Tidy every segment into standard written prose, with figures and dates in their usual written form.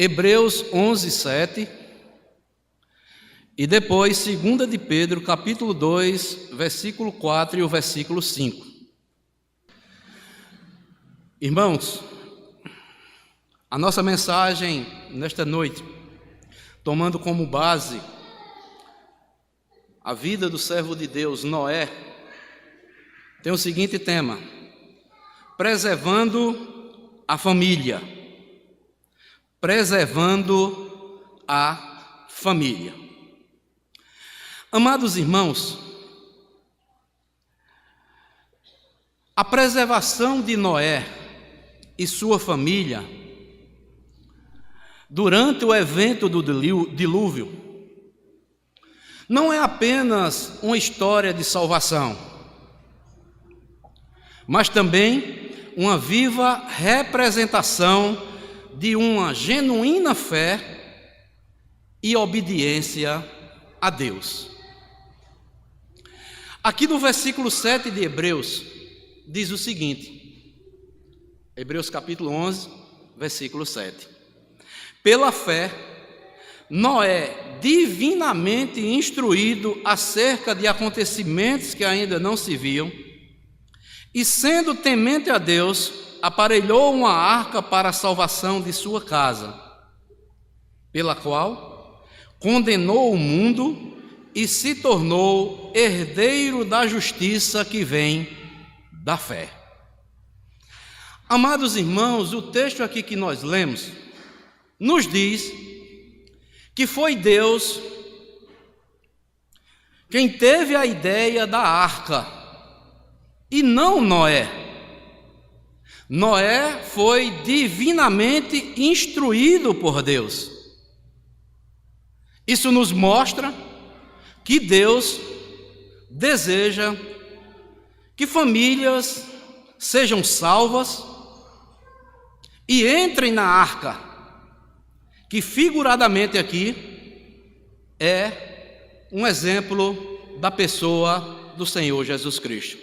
Hebreus 11, 7, e depois 2 de Pedro, capítulo 2, versículo 4 e o versículo 5. Irmãos, a nossa mensagem nesta noite, tomando como base a vida do servo de Deus, Noé, tem o seguinte tema: preservando a família. Preservando a família. Amados irmãos, a preservação de Noé e sua família durante o evento do dilúvio não é apenas uma história de salvação, mas também uma viva representação de uma genuína fé e obediência a Deus. Aqui no versículo 7 de Hebreus, diz o seguinte, Hebreus capítulo 11, versículo 7. Pela fé, Noé, divinamente instruído acerca de acontecimentos que ainda não se viam, e sendo temente a Deus, aparelhou uma arca para a salvação de sua casa, pela qual condenou o mundo e se tornou herdeiro da justiça que vem da fé. Amados irmãos, o texto aqui que nós lemos nos diz que foi Deus quem teve a ideia da arca e não Noé. Noé foi divinamente instruído por Deus. Isso nos mostra que Deus deseja que famílias sejam salvas e entrem na arca, que figuradamente aqui é um exemplo da pessoa do Senhor Jesus Cristo.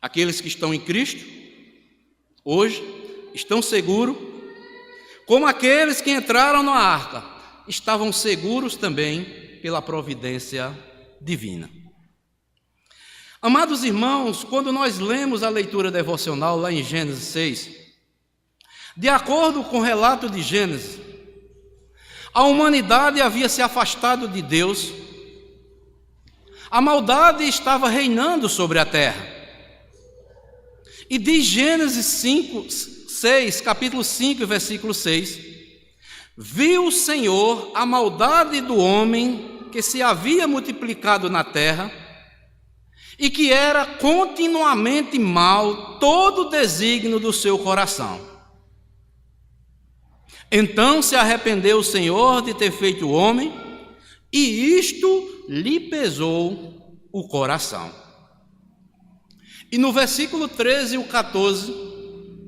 Aqueles que estão em Cristo hoje estão seguros, como aqueles que entraram na arca estavam seguros também pela providência divina. Amados irmãos, quando nós lemos a leitura devocional lá em Gênesis 6, de acordo com o relato de Gênesis, a humanidade havia se afastado de Deus, a maldade estava reinando sobre a terra. E diz Gênesis 6, capítulo 5, versículo 6, viu o Senhor a maldade do homem que se havia multiplicado na terra e que era continuamente mau todo o desígnio do seu coração. Então se arrependeu o Senhor de ter feito o homem e isto lhe pesou o coração. E no versículo 13 e o 14,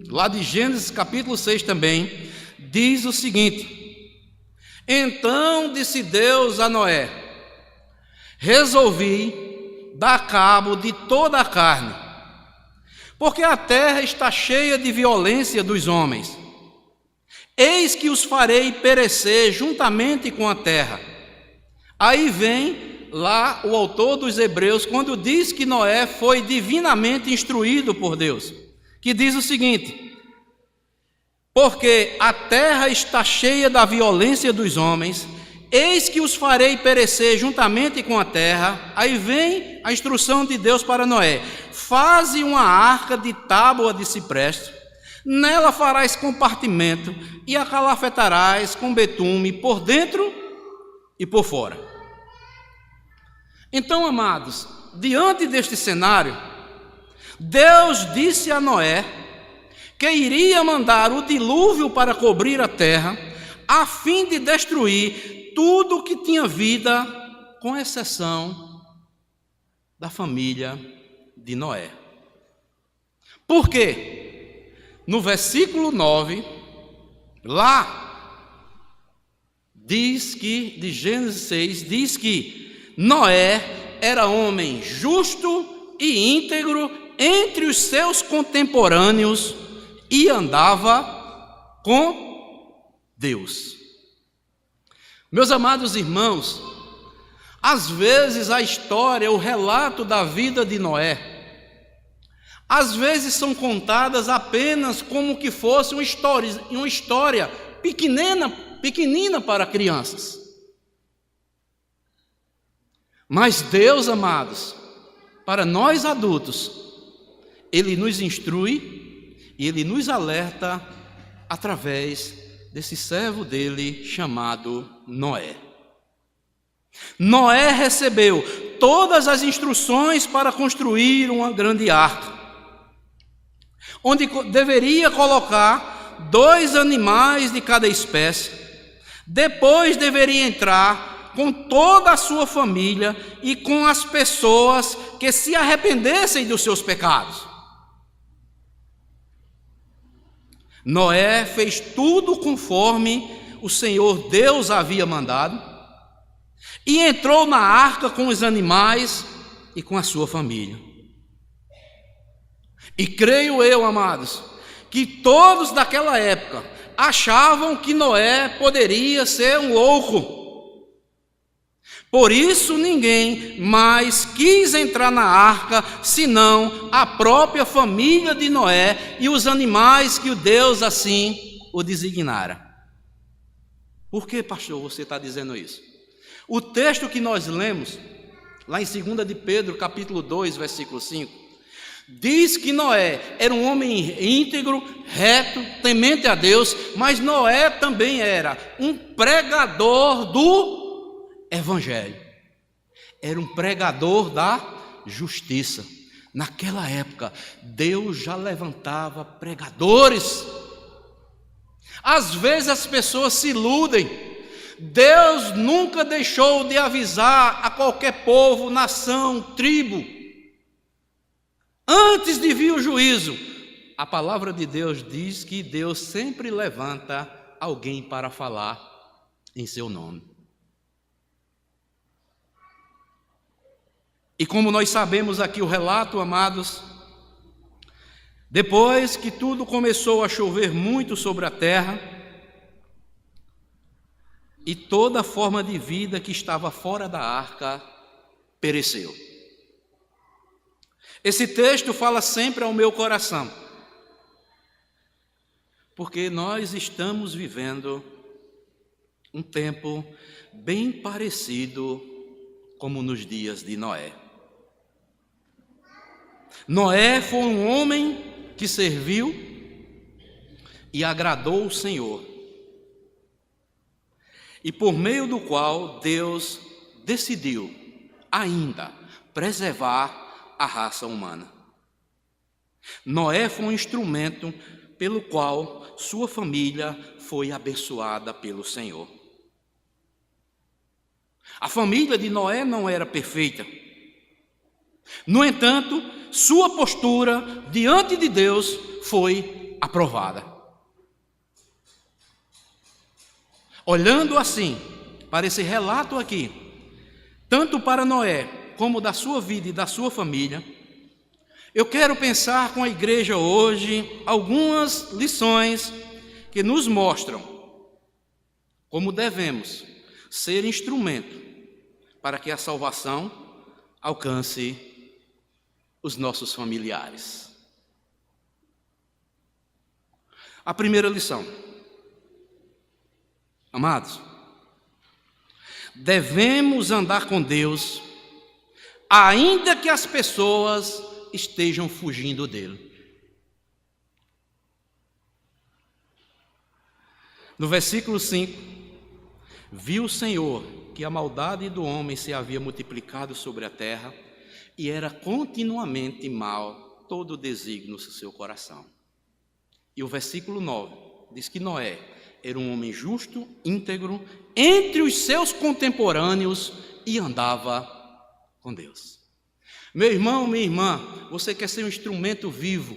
lá de Gênesis capítulo 6 também, diz o seguinte: então disse Deus a Noé, resolvi dar cabo de toda a carne, porque a terra está cheia de violência dos homens. Eis que os farei perecer juntamente com a terra. Aí vem lá o autor dos Hebreus, quando diz que Noé foi divinamente instruído por Deus, que diz o seguinte: porque a terra está cheia da violência dos homens, eis que os farei perecer juntamente com a terra. Aí vem a instrução de Deus para Noé: faze uma arca de tábua de cipreste, nela farás compartimento e a calafetarás com betume por dentro e por fora. Então, amados, diante deste cenário, Deus disse a Noé que iria mandar o dilúvio para cobrir a terra, a fim de destruir tudo que tinha vida, com exceção da família de Noé. Por quê? No versículo 9, lá, diz que, de Gênesis 6, diz que Noé era homem justo e íntegro entre os seus contemporâneos e andava com Deus. Meus amados irmãos, às vezes a história, o relato da vida de Noé, às vezes são contadas apenas como que fosse uma história pequenina para crianças. Mas Deus, amados, para nós adultos, Ele nos instrui e Ele nos alerta através desse servo dele chamado Noé. Noé recebeu todas as instruções para construir uma grande arca, onde deveria colocar 2 animais de cada espécie. Depois deveria entrar com toda a sua família e com as pessoas que se arrependessem dos seus pecados. Noé fez tudo conforme o Senhor Deus havia mandado e entrou na arca com os animais e com a sua família. E creio eu, amados, que todos daquela época achavam que Noé poderia ser um louco. Por isso ninguém mais quis entrar na arca, senão a própria família de Noé e os animais que o Deus assim o designara. Por que, pastor, você está dizendo isso? O texto que nós lemos, lá em 2 de Pedro, capítulo 2, versículo 5, diz que Noé era um homem íntegro, reto, temente a Deus, mas Noé também era um pregador do Evangelho. Era um pregador da justiça. Naquela época, Deus já levantava pregadores. Às vezes as pessoas se iludem. Deus nunca deixou de avisar a qualquer povo, nação, tribo. Antes de vir o juízo, a palavra de Deus diz que Deus sempre levanta alguém para falar em seu nome. E como nós sabemos aqui o relato, amados, depois que tudo começou a chover muito sobre a terra, e toda forma de vida que estava fora da arca pereceu. Esse texto fala sempre ao meu coração, porque nós estamos vivendo um tempo bem parecido como nos dias de Noé. Noé foi um homem que serviu e agradou o Senhor, e por meio do qual Deus decidiu ainda preservar a raça humana. Noé foi um instrumento pelo qual sua família foi abençoada pelo Senhor. A família de Noé não era perfeita. No entanto, sua postura diante de Deus foi aprovada. Olhando assim para esse relato aqui, tanto para Noé como da sua vida e da sua família, eu quero pensar com a igreja hoje algumas lições que nos mostram como devemos ser instrumento para que a salvação alcance os nossos familiares. A primeira lição, amados, devemos andar com Deus, ainda que as pessoas estejam fugindo dele. No versículo 5, viu o Senhor que a maldade do homem se havia multiplicado sobre a terra, e era continuamente mal todo o desígnio do seu coração. E o versículo 9 diz que Noé era um homem justo, íntegro, entre os seus contemporâneos e andava com Deus. Meu irmão, minha irmã, você quer ser um instrumento vivo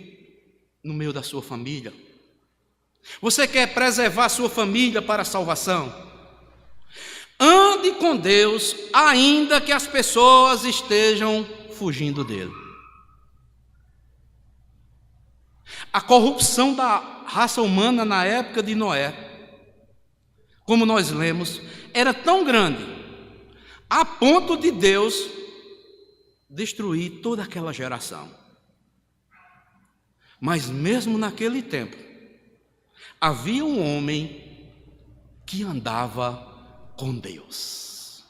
no meio da sua família? Você quer preservar a sua família para a salvação? Ande com Deus, ainda que as pessoas estejam fugindo dele. A corrupção da raça humana na época de Noé como nós lemos, era tão grande, a ponto de Deus destruir toda aquela geração. Mas mesmo naquele tempo, havia um homem que andava com Deus.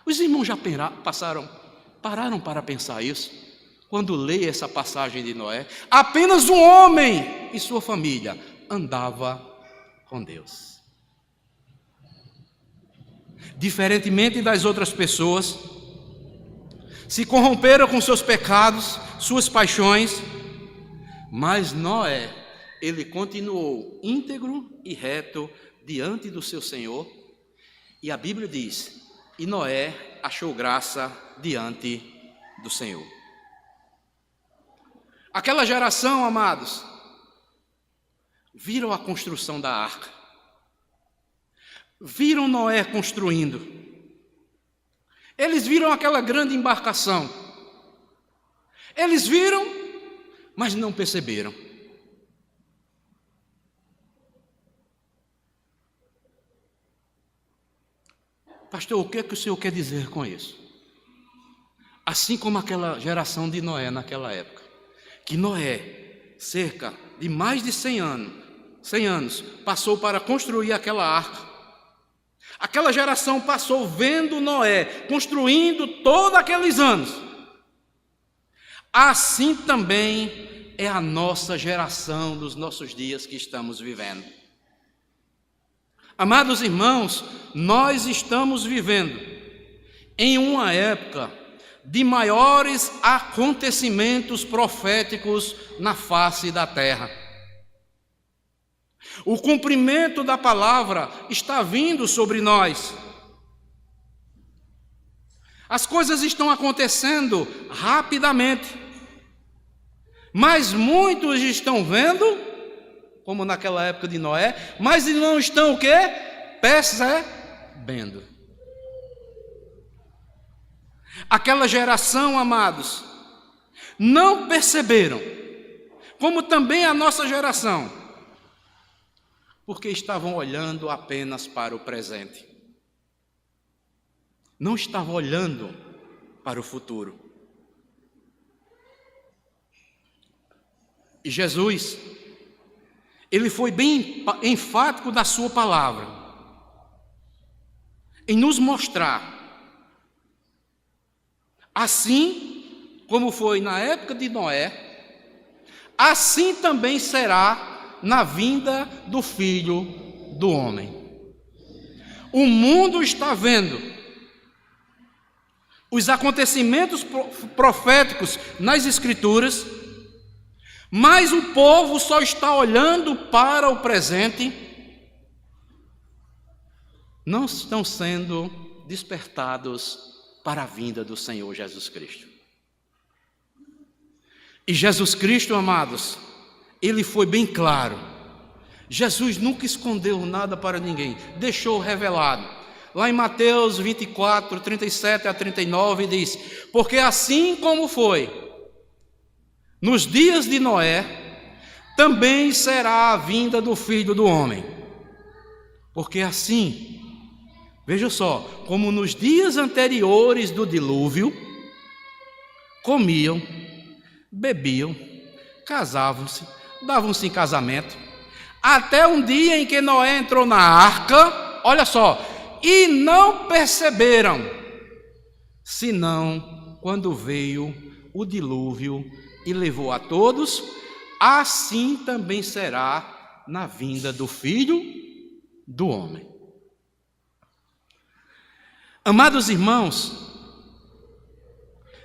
Os irmãos já pararam para pensar isso? Quando lê essa passagem de Noé, apenas um homem e sua família andava com Deus. Diferentemente das outras pessoas, se corromperam com seus pecados, suas paixões, mas Noé, ele continuou íntegro e reto diante do seu Senhor, e a Bíblia diz, e Noé achou graça diante do Senhor. Aquela geração, amados, viram a construção da arca, viram Noé construindo, eles viram aquela grande embarcação, eles viram, mas não perceberam. Pastor, o que é que o senhor quer dizer com isso? Assim como aquela geração de Noé naquela época, que Noé, cerca de mais de 100 anos, passou para construir aquela arca. Aquela geração passou vendo Noé construindo todos aqueles anos. Assim também é a nossa geração dos nossos dias que estamos vivendo. Amados irmãos, nós estamos vivendo em uma época de maiores acontecimentos proféticos na face da terra. O cumprimento da palavra está vindo sobre nós. As coisas estão acontecendo rapidamente, mas muitos estão vendo, como naquela época de Noé, mas não estão o quê? Percebendo. Aquela geração, amados, não perceberam, como também a nossa geração, porque estavam olhando apenas para o presente. Não estavam olhando para o futuro. E Jesus, ele foi bem enfático na sua palavra, em nos mostrar, assim como foi na época de Noé, assim também será na vinda do Filho do Homem. O mundo está vendo os acontecimentos proféticos nas Escrituras, mas o povo só está olhando para o presente, não estão sendo despertados para a vinda do Senhor Jesus Cristo. E Jesus Cristo, amados, ele foi bem claro. Jesus nunca escondeu nada para ninguém, deixou revelado. Lá em Mateus 24, 37 a 39 diz: porque assim como foi nos dias de Noé, também será a vinda do Filho do Homem. Porque assim, veja só, como nos dias anteriores do dilúvio, comiam, bebiam, casavam-se, davam-se em casamento, até um dia em que Noé entrou na arca, olha só, e não perceberam, senão quando veio o dilúvio e levou a todos, assim também será na vinda do Filho do Homem. Amados irmãos,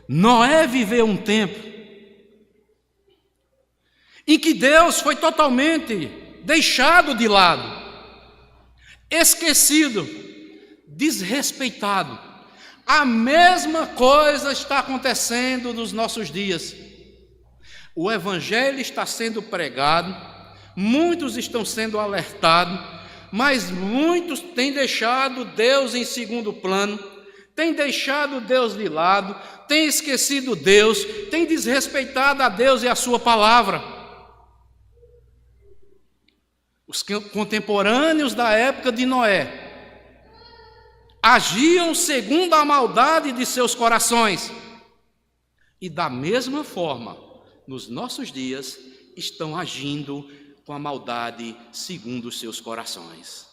Noé viveu um tempo em que Deus foi totalmente deixado de lado, esquecido, desrespeitado. A mesma coisa está acontecendo nos nossos dias. O Evangelho está sendo pregado, muitos estão sendo alertados, mas muitos têm deixado Deus em segundo plano, têm deixado Deus de lado, têm esquecido Deus, têm desrespeitado a Deus e a sua palavra. O os contemporâneos da época de Noé, agiam segundo a maldade de seus corações. E da mesma forma, nos nossos dias, estão agindo com a maldade segundo os seus corações.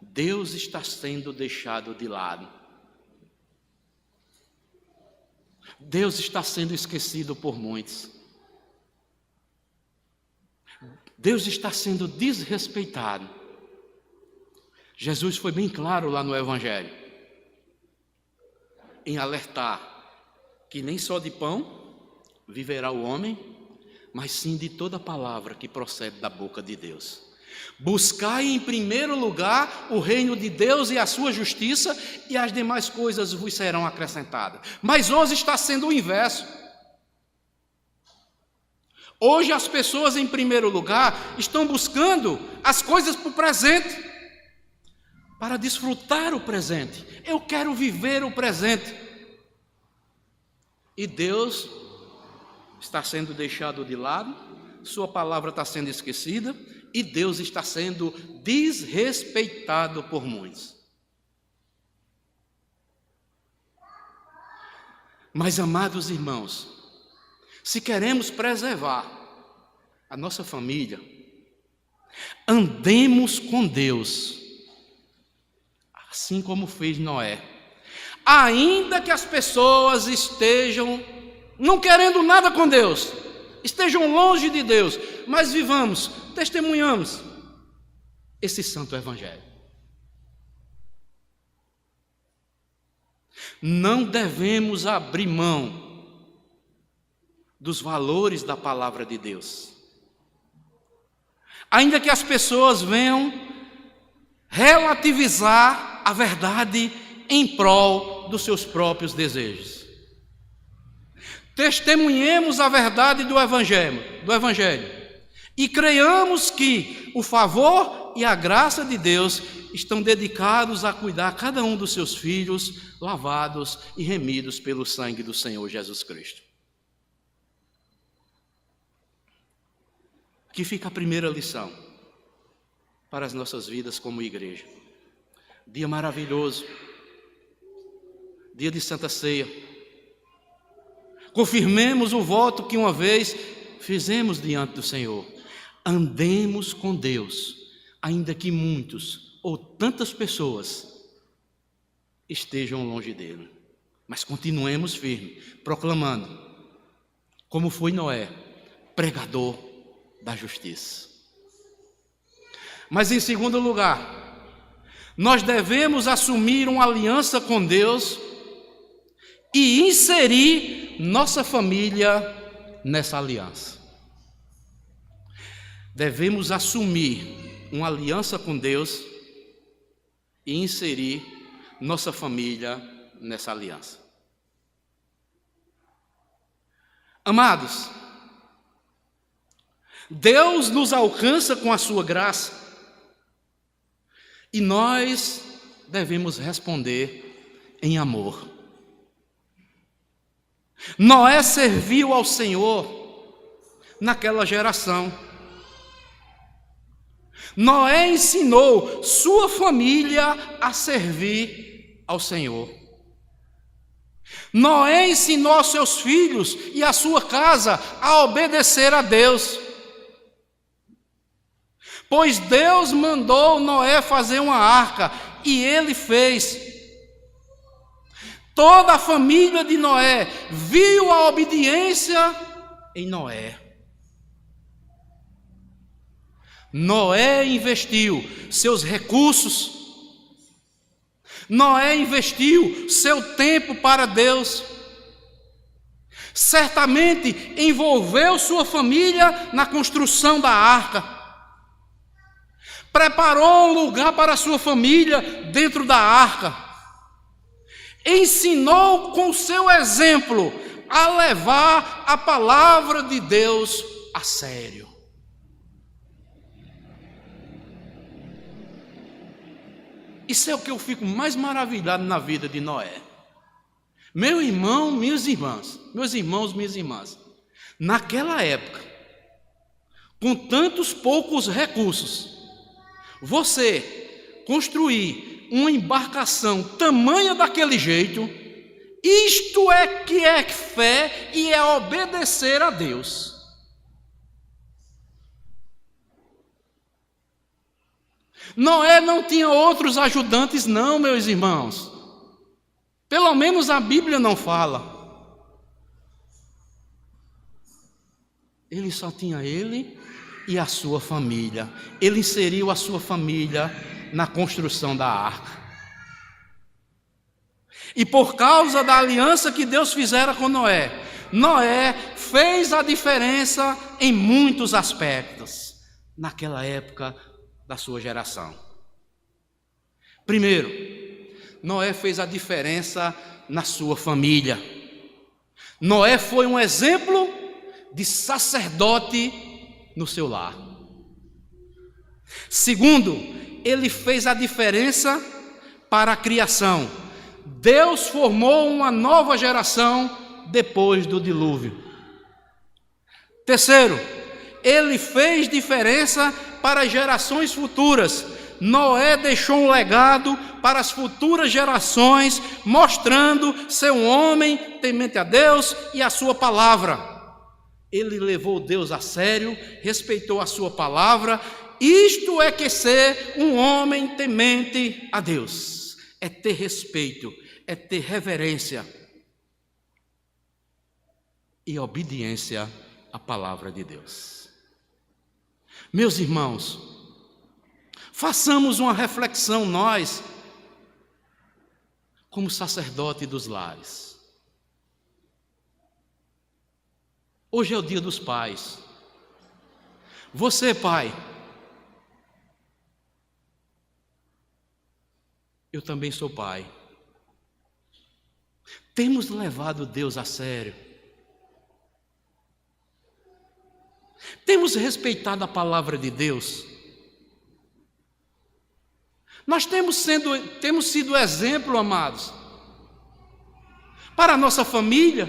Deus está sendo deixado de lado. Deus está sendo esquecido por muitos. Deus está sendo desrespeitado. Jesus foi bem claro lá no Evangelho, em alertar que nem só de pão viverá o homem, mas sim de toda palavra que procede da boca de Deus. Buscai em primeiro lugar o reino de Deus e a sua justiça, e as demais coisas vos serão acrescentadas. Mas hoje está sendo o inverso. Hoje as pessoas em primeiro lugar estão buscando as coisas para o presente, para desfrutar o presente. Eu quero viver o presente. E Deus está sendo deixado de lado, sua palavra está sendo esquecida, e Deus está sendo desrespeitado por muitos. Mas, amados irmãos, se queremos preservar a nossa família, andemos com Deus, assim como fez Noé. Ainda que as pessoas estejam não querendo nada com Deus, estejam longe de Deus, mas vivamos, testemunhamos esse santo evangelho. Não devemos abrir mão dos valores da palavra de Deus. Ainda que as pessoas venham relativizar a verdade em prol dos seus próprios desejos. Testemunhemos a verdade do Evangelho e creiamos que o favor e a graça de Deus estão dedicados a cuidar cada um dos seus filhos, lavados e remidos pelo sangue do Senhor Jesus Cristo. Aqui fica a primeira lição para as nossas vidas como igreja. Dia maravilhoso, dia de Santa Ceia. Confirmemos o voto que uma vez fizemos diante do Senhor. Andemos com Deus, ainda que muitos ou tantas pessoas estejam longe dele. Mas continuemos firmes, proclamando, como foi Noé, pregador da justiça. Mas em segundo lugar, nós devemos assumir uma aliança com Deus e inserir nossa família nessa aliança. Devemos assumir uma aliança com Deus e inserir nossa família nessa aliança. Amados, Deus nos alcança com a sua graça e nós devemos responder em amor. Noé serviu ao Senhor naquela geração. Noé ensinou sua família a servir ao Senhor. Noé ensinou aos seus filhos e à sua casa a obedecer a Deus. Pois Deus mandou Noé fazer uma arca e ele fez. Toda a família de Noé viu a obediência em Noé. Noé investiu seus recursos, Noé investiu seu tempo para Deus. Certamente envolveu sua família na construção da arca. Preparou um lugar para sua família dentro da arca. Ensinou com seu exemplo a levar a palavra de Deus a sério. Isso é o que eu fico mais maravilhado na vida de Noé. Meu irmão, minhas irmãs, meus irmãos, minhas irmãs, naquela época, com tantos poucos recursos, você construir uma embarcação tamanha daquele jeito, isto é que é fé e é obedecer a Deus. Noé não tinha outros ajudantes, não, meus irmãos. Pelo menos a Bíblia não fala. Ele só tinha ele e a sua família. Ele inseriu a sua família na construção da arca. E por causa da aliança que Deus fizera com Noé, Noé fez a diferença em muitos aspectos naquela época da sua geração. Primeiro, Noé fez a diferença na sua família. Noé foi um exemplo de sacerdote no seu lar. Segundo, ele fez a diferença para a criação. Deus formou uma nova geração depois do dilúvio. Terceiro, ele fez diferença para as gerações futuras. Noé deixou um legado para as futuras gerações, mostrando ser um homem temente a Deus e a sua palavra. Ele levou Deus a sério, respeitou a sua palavra. Isto é que ser um homem temente a Deus. É ter respeito, é ter reverência e obediência à palavra de Deus. Meus irmãos, façamos uma reflexão nós, como sacerdote dos lares. Hoje é o dia dos pais. Você, pai, eu também sou pai. Temos levado Deus a sério. Temos respeitado a palavra de Deus. Nós temos sido exemplo, amados, para a nossa família.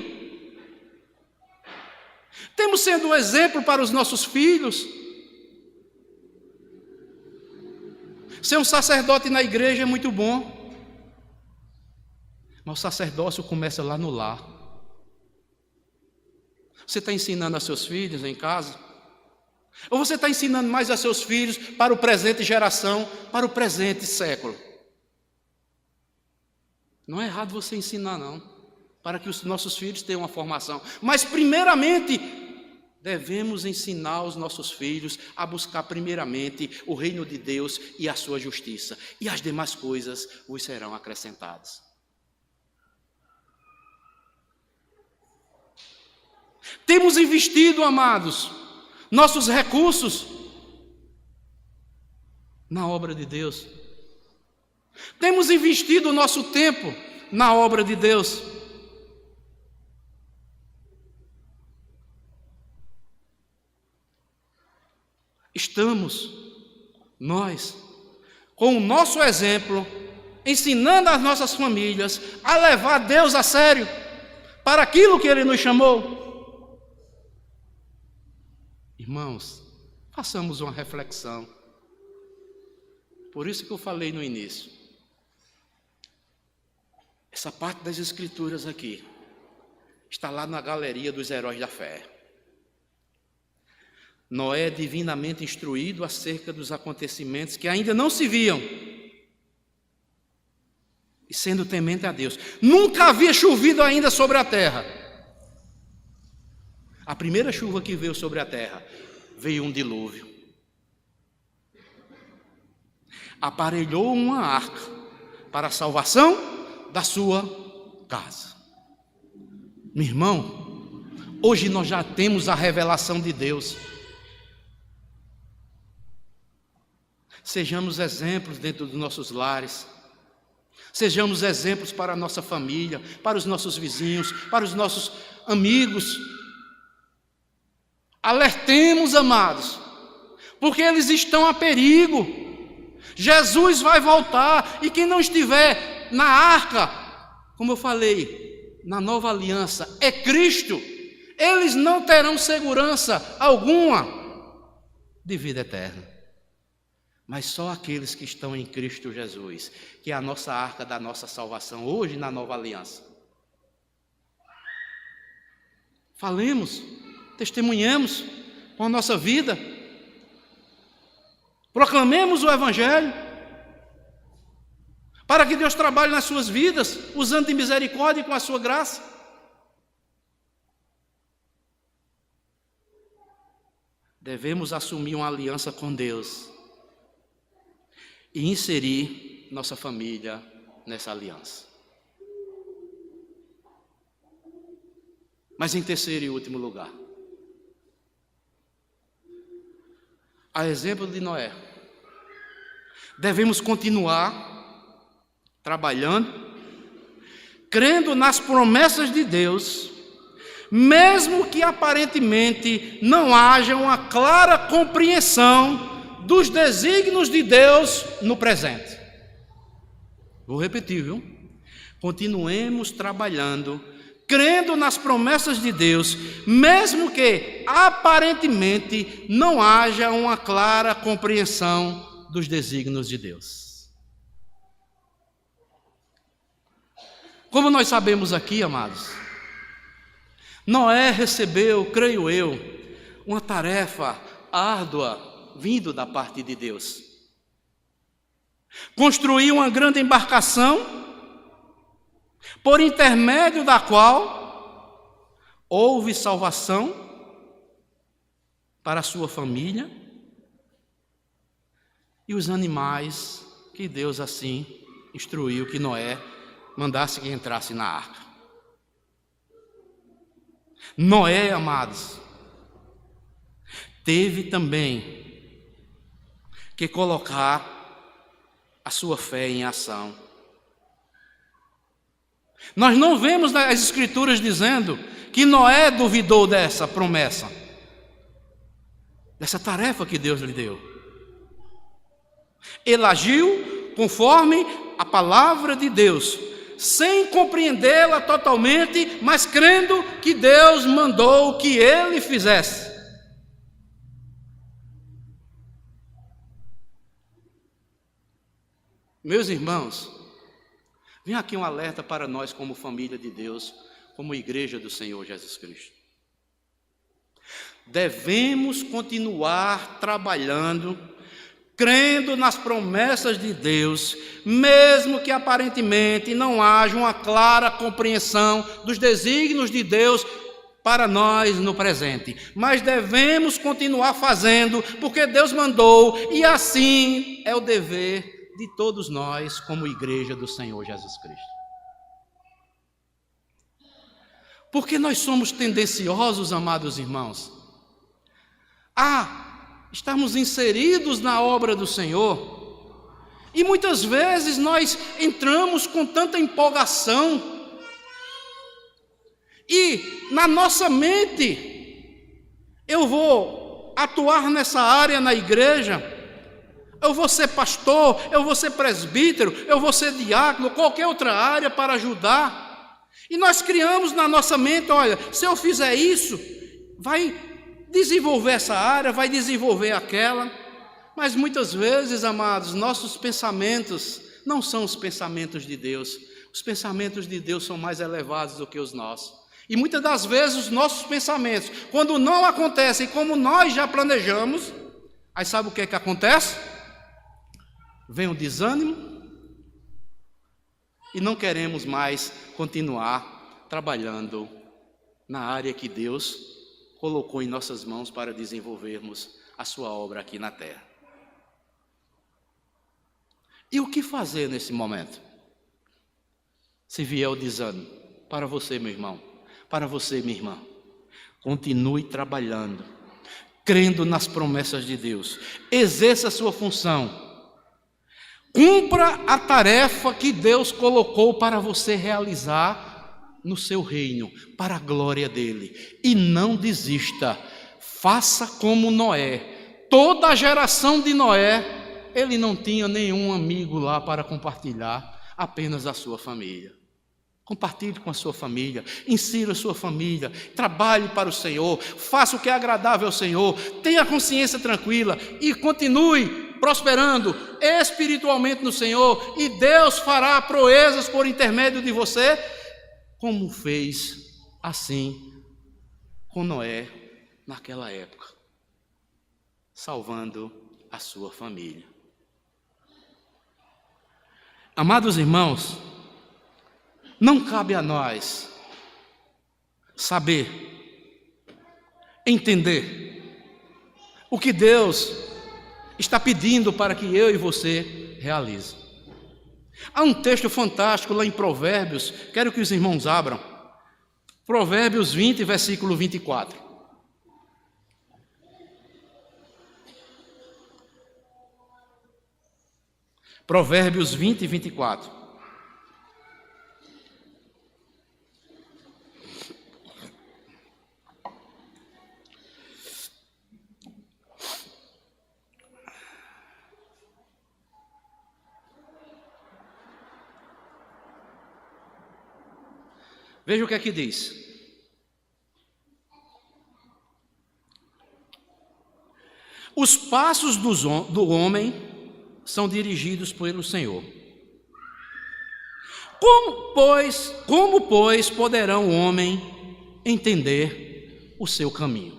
Temos sido um exemplo para os nossos filhos. Ser um sacerdote na igreja é muito bom, mas o sacerdócio começa lá no lar. Você está ensinando a seus filhos em casa? Ou você está ensinando mais a seus filhos para o presente geração, para o presente século? Não é errado você ensinar, não, para que os nossos filhos tenham uma formação. Mas, primeiramente, devemos ensinar os nossos filhos a buscar primeiramente o reino de Deus e a sua justiça. E as demais coisas vos serão acrescentadas. Temos investido, amados, nossos recursos na obra de Deus. Temos investido o nosso tempo na obra de Deus. Estamos, nós, com o nosso exemplo, ensinando as nossas famílias a levar Deus a sério para aquilo que Ele nos chamou. Irmãos, façamos uma reflexão. Por isso que eu falei no início. Essa parte das Escrituras aqui está lá na galeria dos heróis da fé. Noé é divinamente instruído acerca dos acontecimentos que ainda não se viam. E sendo temente a Deus. Nunca havia chovido ainda sobre a terra. A primeira chuva que veio sobre a terra, veio um dilúvio. Aparelhou uma arca para a salvação da sua casa. Meu irmão, hoje nós já temos a revelação de Deus. Sejamos exemplos dentro dos nossos lares. Sejamos exemplos para a nossa família, para os nossos vizinhos, para os nossos amigos. Alertemos, amados, porque eles estão a perigo. Jesus vai voltar e quem não estiver na arca, como eu falei, na nova aliança, é Cristo. Eles não terão segurança alguma. de vida eterna. Mas só aqueles que estão em Cristo Jesus, que é a nossa arca da nossa salvação, hoje na nova aliança. Falemos, testemunhemos com a nossa vida, proclamemos o Evangelho, para que Deus trabalhe nas suas vidas, usando de misericórdia e com a sua graça. Devemos assumir uma aliança com Deus e inserir nossa família nessa aliança. Mas em terceiro e último lugar, a exemplo de Noé, devemos continuar trabalhando, crendo nas promessas de Deus, mesmo que aparentemente não haja uma clara compreensão dos desígnios de Deus no presente. Vou repetir, viu? Continuemos trabalhando, crendo nas promessas de Deus, mesmo que aparentemente não haja uma clara compreensão dos desígnios de Deus. Como nós sabemos aqui, amados, Noé recebeu, creio eu, uma tarefa árdua vindo da parte de Deus. Construiu uma grande embarcação, por intermédio da qual houve salvação para a sua família e os animais que Deus assim instruiu que Noé mandasse que entrasse na arca. Noé, amados, teve também que colocar a sua fé em ação. Nós não vemos nas Escrituras dizendo que Noé duvidou dessa promessa, dessa tarefa que Deus lhe deu. Ele agiu conforme a palavra de Deus, sem compreendê-la totalmente, mas crendo que Deus mandou que ele fizesse. Meus irmãos, vem aqui um alerta para nós como família de Deus, como igreja do Senhor Jesus Cristo. Devemos continuar trabalhando, crendo nas promessas de Deus, mesmo que aparentemente não haja uma clara compreensão dos desígnios de Deus para nós no presente. Mas devemos continuar fazendo, porque Deus mandou, e assim é o dever de todos nós como igreja do Senhor Jesus Cristo. Porque nós somos tendenciosos, amados irmãos, a estamos inseridos na obra do Senhor, e muitas vezes nós entramos com tanta empolgação, e na nossa mente, eu vou atuar nessa área na igreja, eu vou ser pastor, eu vou ser presbítero, eu vou ser diácono, qualquer outra área para ajudar, e nós criamos na nossa mente, olha, se eu fizer isso, vai desenvolver essa área, vai desenvolver aquela, mas muitas vezes, amados, nossos pensamentos não são os pensamentos de Deus. Os pensamentos de Deus são mais elevados do que os nossos. E muitas das vezes os nossos pensamentos, quando não acontecem como nós já planejamos, aí sabe o que é que acontece? Vem o desânimo e não queremos mais continuar trabalhando na área que Deus colocou em nossas mãos para desenvolvermos a sua obra aqui na terra. E o que fazer nesse momento? Se vier o desânimo, para você, meu irmão, para você, minha irmã, continue trabalhando, crendo nas promessas de Deus, exerça a sua função, cumpra a tarefa que Deus colocou para você realizar no seu reino, para a glória dele, e não desista, faça como Noé. Toda a geração de Noé, ele não tinha nenhum amigo lá para compartilhar, apenas a sua família. Compartilhe com a sua família, insira a sua família, trabalhe para o Senhor, faça o que é agradável ao Senhor, tenha a consciência tranquila e continue prosperando espiritualmente no Senhor, e Deus fará proezas por intermédio de você, como fez assim com Noé naquela época, salvando a sua família. Amados irmãos, não cabe a nós saber, entender o que Deus está pedindo para que eu e você realize. Há um texto fantástico lá em Provérbios, quero que os irmãos abram. Provérbios 20, versículo 24. Provérbios 20, 24. Veja o que é que diz. Os passos do homem são dirigidos pelo Senhor. Como, pois, poderão o homem entender o seu caminho?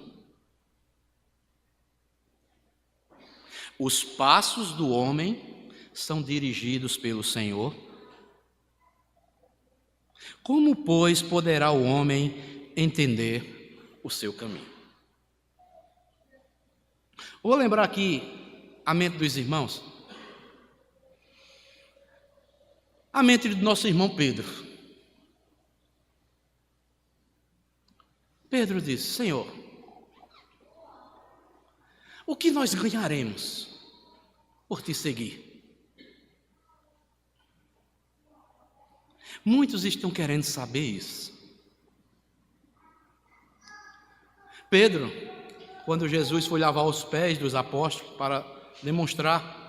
Os passos do homem são dirigidos pelo Senhor. Como, pois, poderá o homem entender o seu caminho? Vou lembrar aqui a mente dos irmãos. A mente do nosso irmão Pedro. Pedro disse: Senhor, o que nós ganharemos por te seguir? Muitos estão querendo saber isso. Pedro, quando Jesus foi lavar os pés dos apóstolos para demonstrar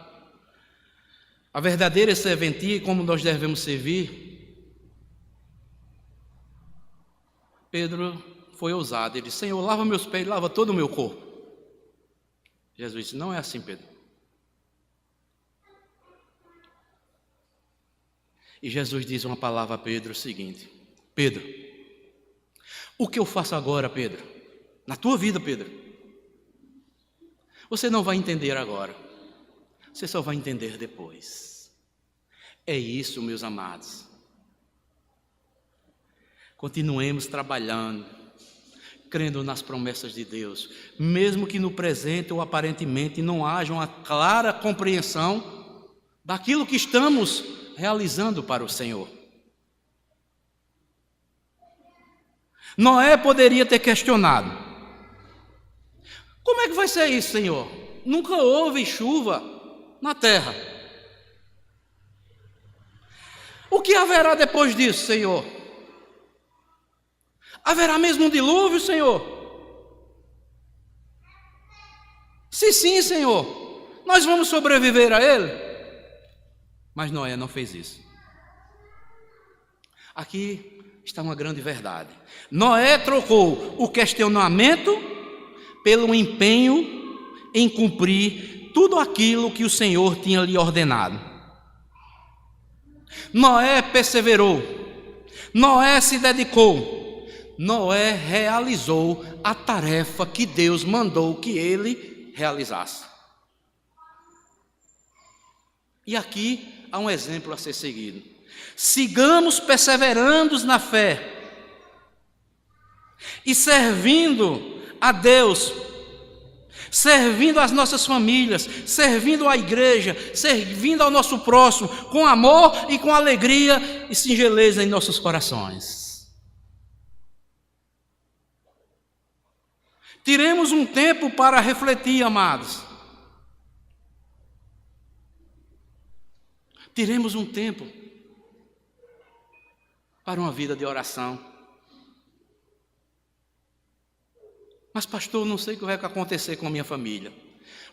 a verdadeira serventia e como nós devemos servir, Pedro foi ousado. Ele disse: Senhor, lava meus pés, lava todo o meu corpo. Jesus disse: não é assim, Pedro. E Jesus diz uma palavra a Pedro, o seguinte: Pedro, o que eu faço agora, Pedro, na tua vida, Pedro, você não vai entender agora, você só vai entender depois. É isso, meus amados. Continuemos trabalhando, crendo nas promessas de Deus, mesmo que no presente ou aparentemente não haja uma clara compreensão daquilo que estamos realizando para o Senhor. Noé poderia ter questionado: como é que vai ser isso, Senhor? Nunca houve chuva na terra. O que haverá depois disso, Senhor? Haverá mesmo um dilúvio, Senhor? Se sim, Senhor, nós vamos sobreviver a ele? Mas Noé não fez isso. Aqui está uma grande verdade. Noé trocou o questionamento pelo empenho em cumprir tudo aquilo que o Senhor tinha lhe ordenado. Noé perseverou. Noé se dedicou. Noé realizou a tarefa que Deus mandou que ele realizasse. E aqui há um exemplo a ser seguido. Sigamos perseverando na fé e servindo a Deus, servindo as nossas famílias, servindo a igreja, servindo ao nosso próximo, com amor e com alegria e singeleza em nossos corações. Tiremos um tempo para refletir, amados. Tiremos um tempo para uma vida de oração. Mas pastor, não sei o que vai acontecer com a minha família.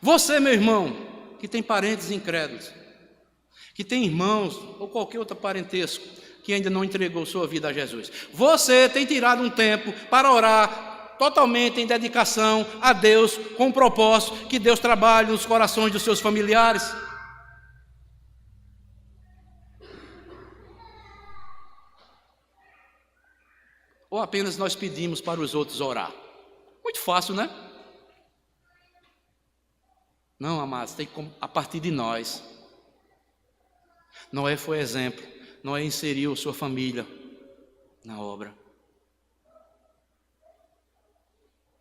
Você, meu irmão, que tem parentes incrédulos, que tem irmãos ou qualquer outro parentesco que ainda não entregou sua vida a Jesus. Você tem tirado um tempo para orar totalmente em dedicação a Deus, com o propósito que Deus trabalhe nos corações dos seus familiares? Ou apenas nós pedimos para os outros orar? Muito fácil, né? Não, amados, tem como a partir de nós. Noé foi exemplo. Noé inseriu sua família na obra.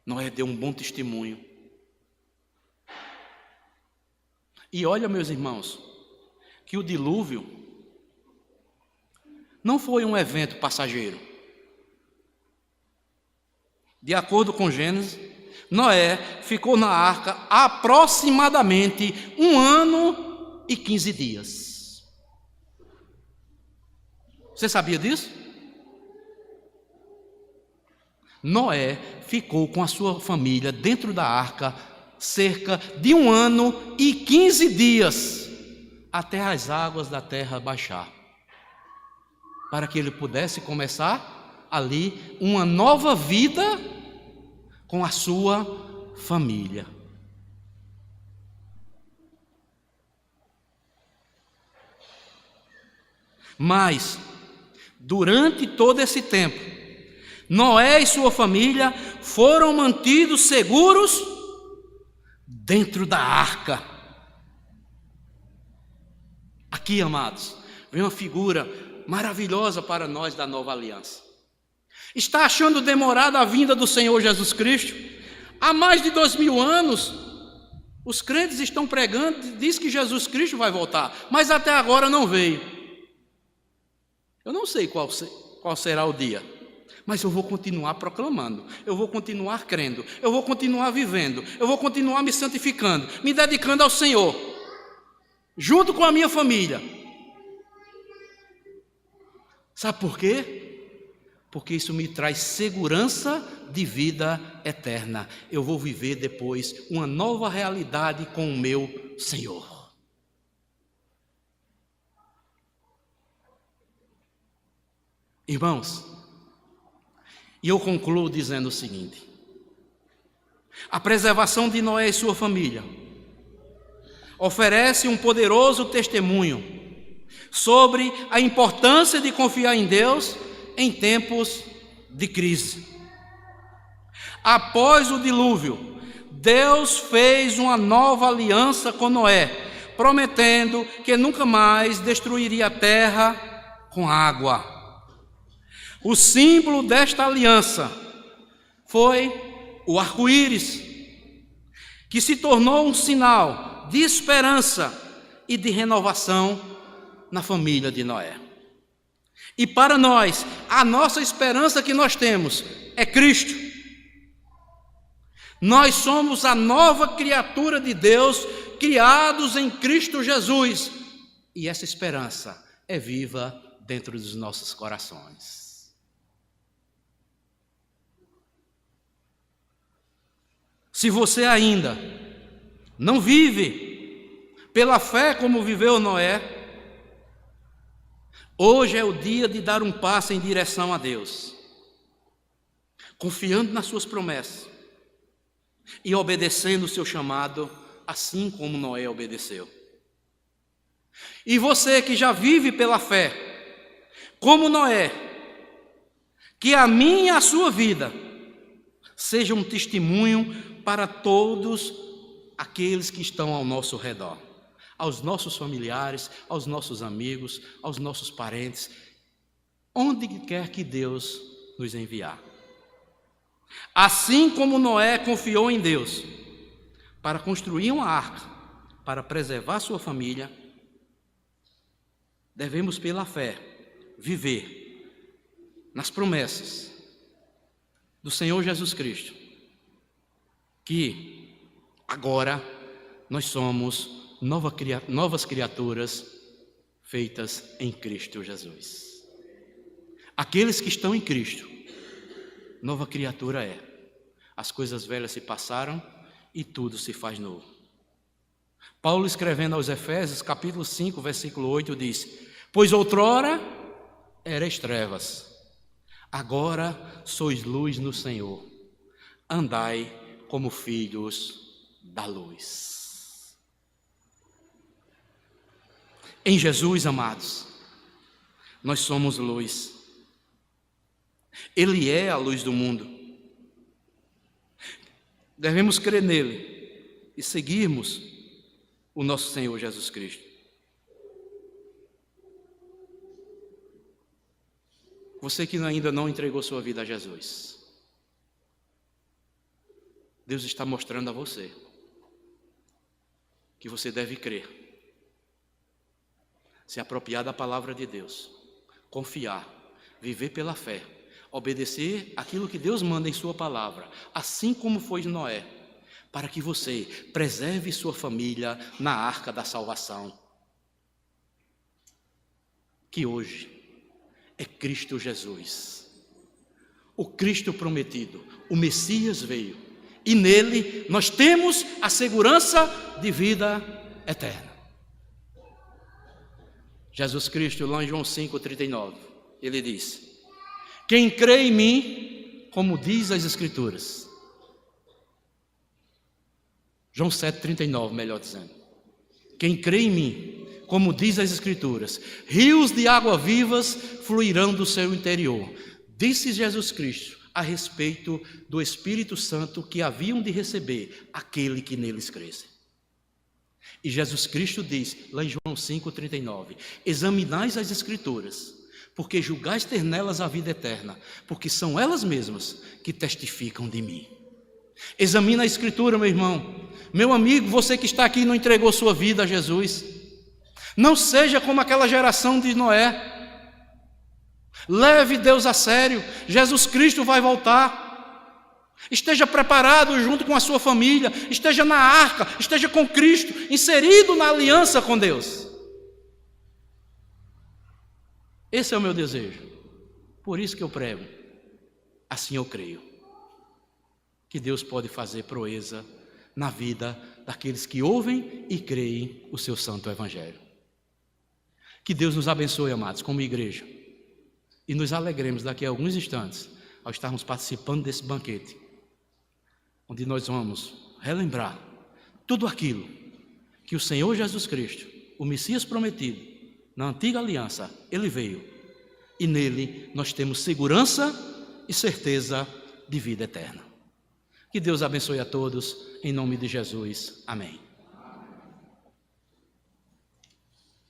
Noé deu um bom testemunho. E olha, meus irmãos, que o dilúvio não foi um evento passageiro. De acordo com Gênesis, Noé ficou na arca aproximadamente 1 ano e 15 dias. Você sabia disso? Noé ficou com a sua família dentro da arca cerca de 1 ano e 15 dias, até as águas da terra baixar, para que ele pudesse começar ali uma nova vida com a sua família. Mas, durante todo esse tempo, Noé e sua família foram mantidos seguros dentro da arca. Aqui, amados, vem uma figura maravilhosa para nós da nova aliança. Está achando demorada a vinda do Senhor Jesus Cristo? Há mais de 2000 anos, os crentes estão pregando, diz que Jesus Cristo vai voltar, mas até agora não veio. Eu não sei qual será o dia, mas eu vou continuar proclamando, eu vou continuar crendo, eu vou continuar vivendo, eu vou continuar me santificando, me dedicando ao Senhor, junto com a minha família. Sabe por quê? Porque isso me traz segurança de vida eterna. Eu vou viver depois uma nova realidade com o meu Senhor. Irmãos, e eu concluo dizendo o seguinte: a preservação de Noé e sua família oferece um poderoso testemunho sobre a importância de confiar em Deus em tempos de crise. Após o dilúvio, Deus fez uma nova aliança com Noé, prometendo que nunca mais destruiria a terra com água. O símbolo desta aliança foi o arco-íris, que se tornou um sinal de esperança e de renovação na família de Noé. E para nós, a nossa esperança que nós temos é Cristo. Nós somos a nova criatura de Deus, criados em Cristo Jesus. E essa esperança é viva dentro dos nossos corações. Se você ainda não vive pela fé como viveu Noé, hoje é o dia de dar um passo em direção a Deus, confiando nas suas promessas e obedecendo o seu chamado, assim como Noé obedeceu. E você que já vive pela fé, como Noé, que a minha e a sua vida seja um testemunho para todos aqueles que estão ao nosso redor, aos nossos familiares, aos nossos amigos, aos nossos parentes, onde quer que Deus nos enviar. Assim como Noé confiou em Deus para construir uma arca, para preservar sua família, devemos pela fé viver nas promessas do Senhor Jesus Cristo, que agora nós somos novas criaturas feitas em Cristo Jesus. Aqueles que estão em Cristo, nova criatura é. As coisas velhas se passaram e tudo se faz novo. Paulo, escrevendo aos Efésios, capítulo 5, versículo 8, diz: pois outrora erais trevas, agora sois luz no Senhor. Andai como filhos da luz. Em Jesus, amados, nós somos luz. Ele é a luz do mundo. Devemos crer nele e seguirmos o nosso Senhor Jesus Cristo. Você que ainda não entregou sua vida a Jesus, Deus está mostrando a você que você deve crer, se apropriar da palavra de Deus, confiar, viver pela fé, obedecer aquilo que Deus manda em sua palavra, assim como foi Noé, para que você preserve sua família na arca da salvação, que hoje é Cristo Jesus, o Cristo prometido. O Messias veio e nele nós temos a segurança de vida eterna. Jesus Cristo, lá em João 5,39, ele disse: quem crê em mim, como diz as Escrituras. João 7,39, melhor dizendo. Quem crê em mim, como diz as Escrituras, rios de água vivas fluirão do seu interior. Disse Jesus Cristo a respeito do Espírito Santo que haviam de receber aquele que neles cresce. E Jesus Cristo diz, lá em João 5,39, examinais as Escrituras, porque julgais ter nelas a vida eterna, porque são elas mesmas que testificam de mim. Examina a Escritura, meu irmão, meu amigo, você que está aqui e não entregou sua vida a Jesus. Não seja como aquela geração de Noé. Leve Deus a sério. Jesus Cristo vai voltar. Esteja preparado junto com a sua família. Esteja na arca, esteja com Cristo, inserido na aliança com Deus. Esse é o meu desejo. Por isso que eu prego. Assim eu creio que Deus pode fazer proeza na vida daqueles que ouvem e creem o seu santo evangelho. Que Deus nos abençoe, amados, como igreja, e nos alegremos daqui a alguns instantes ao estarmos participando desse banquete, onde nós vamos relembrar tudo aquilo que o Senhor Jesus Cristo, o Messias prometido, na antiga aliança, ele veio, e nele nós temos segurança e certeza de vida eterna. Que Deus abençoe a todos, em nome de Jesus. Amém.